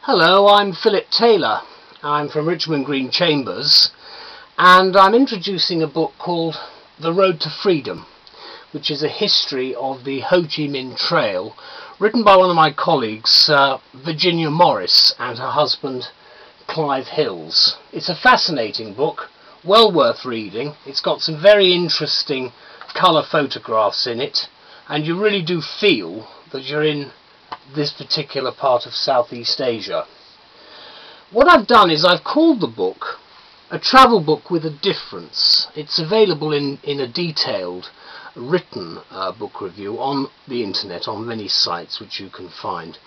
Hello, I'm Phillip Taylor. I'm from Richmond Green Chambers, and I'm introducing a book called The Road to Freedom, which is a history of the Ho Chi Minh Trail, written by one of my colleagues, Virginia Morris, and her husband, Clive. It's a fascinating book, well worth reading. It's got some very interesting colour photographs in it, and you really do feel that you're in this particular part of Southeast Asia. What I've done is I've called the book a travel book with a difference. It's available in a detailed written book review on the internet, on many sites which you can find.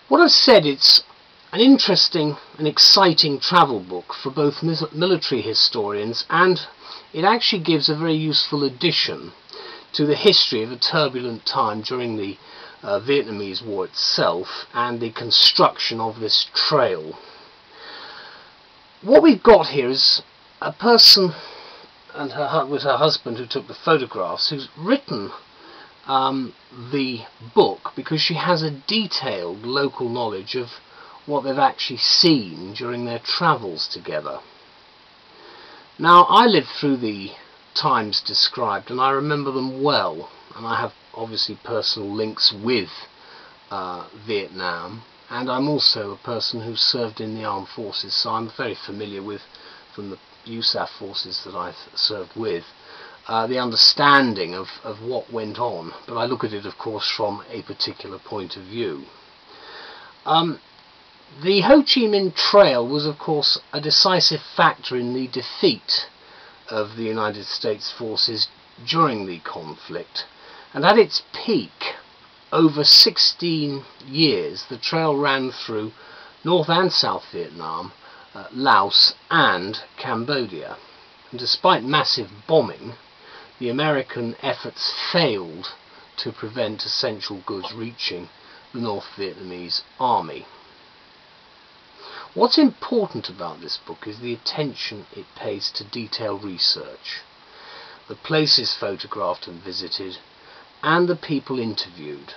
What I've said, it's an interesting and exciting travel book for both military historians, and it actually gives a very useful addition to the history of a turbulent time during the Vietnamese War itself and the construction of this trail. What we've got here is a person and with her husband who took the photographs, who's written the book because she has a detailed local knowledge of what they've actually seen during their travels together. Now, I lived through the times described and I remember them well, and I have obviously personal links with Vietnam, and I'm also a person who served in the armed forces, so I'm very familiar with, from the USAF forces that I've served with, the understanding of what went on, but I look at it of course from a particular point of view. The Ho Chi Minh Trail was of course a decisive factor in the defeat of the United States forces during the conflict, and at its peak, over 16 years, the trail ran through North and South Vietnam, Laos and Cambodia. And despite massive bombing, the American efforts failed to prevent essential goods reaching the North Vietnamese army. What's important about this book is the attention it pays to detailed research, the places photographed and visited, and the people interviewed.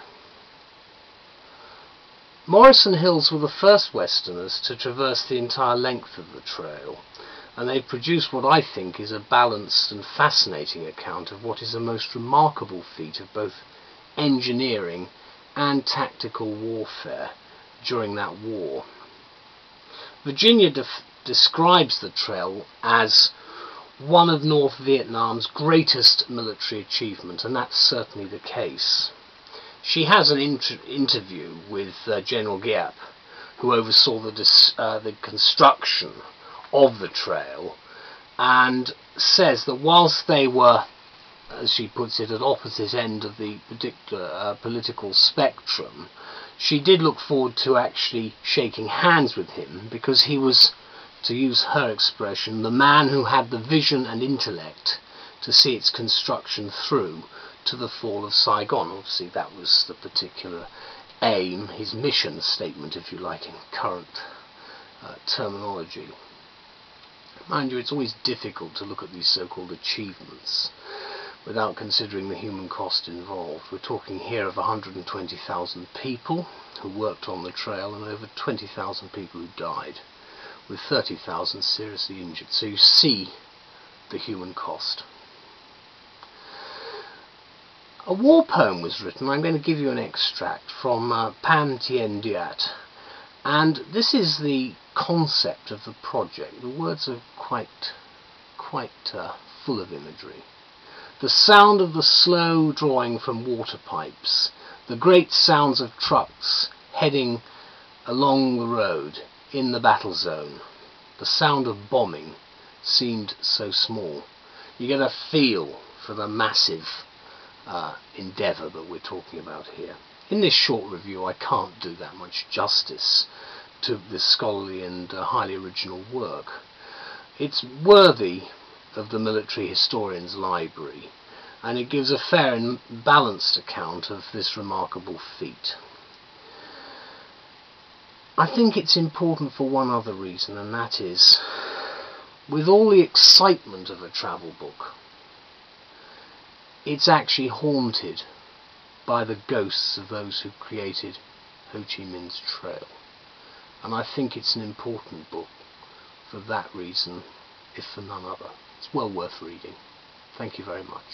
Morris and Hills were the first Westerners to traverse the entire length of the trail, and they produced what I think is a balanced and fascinating account of what is a most remarkable feat of both engineering and tactical warfare during that war. Virginia describes the trail as one of North Vietnam's greatest military achievements, and that's certainly the case. She has an interview with General Giap, who oversaw the construction of the trail, and says that whilst they were, as she puts it, at opposite end of the particular political spectrum, she did look forward to actually shaking hands with him, because he was, to use her expression, the man who had the vision and intellect to see its construction through to the fall of Saigon. Obviously that was the particular aim, his mission statement, if you like, in current terminology. Mind you, it's always difficult to look at these so-called achievements without considering the human cost involved. We're talking here of 120,000 people who worked on the trail and over 20,000 people who died, with 30,000 seriously injured. So you see the human cost. A war poem was written. I'm going to give you an extract from Pan Tien Diat, and this is the concept of the project. The words are quite full of imagery. The sound of the slow drawing from water pipes, the great sounds of trucks heading along the road in the battle zone, the sound of bombing seemed so small. You get a feel for the massive endeavour that we're talking about here. In this short review I can't do that much justice to this scholarly and highly original work. It's worthy of the military historian's library, and it gives a fair and balanced account of this remarkable feat. I think it's important for one other reason, and that is, with all the excitement of a travel book, it's actually haunted by the ghosts of those who created Ho Chi Minh's trail. and I think it's an important book for that reason, if for none other. It's well worth reading. Thank you very much.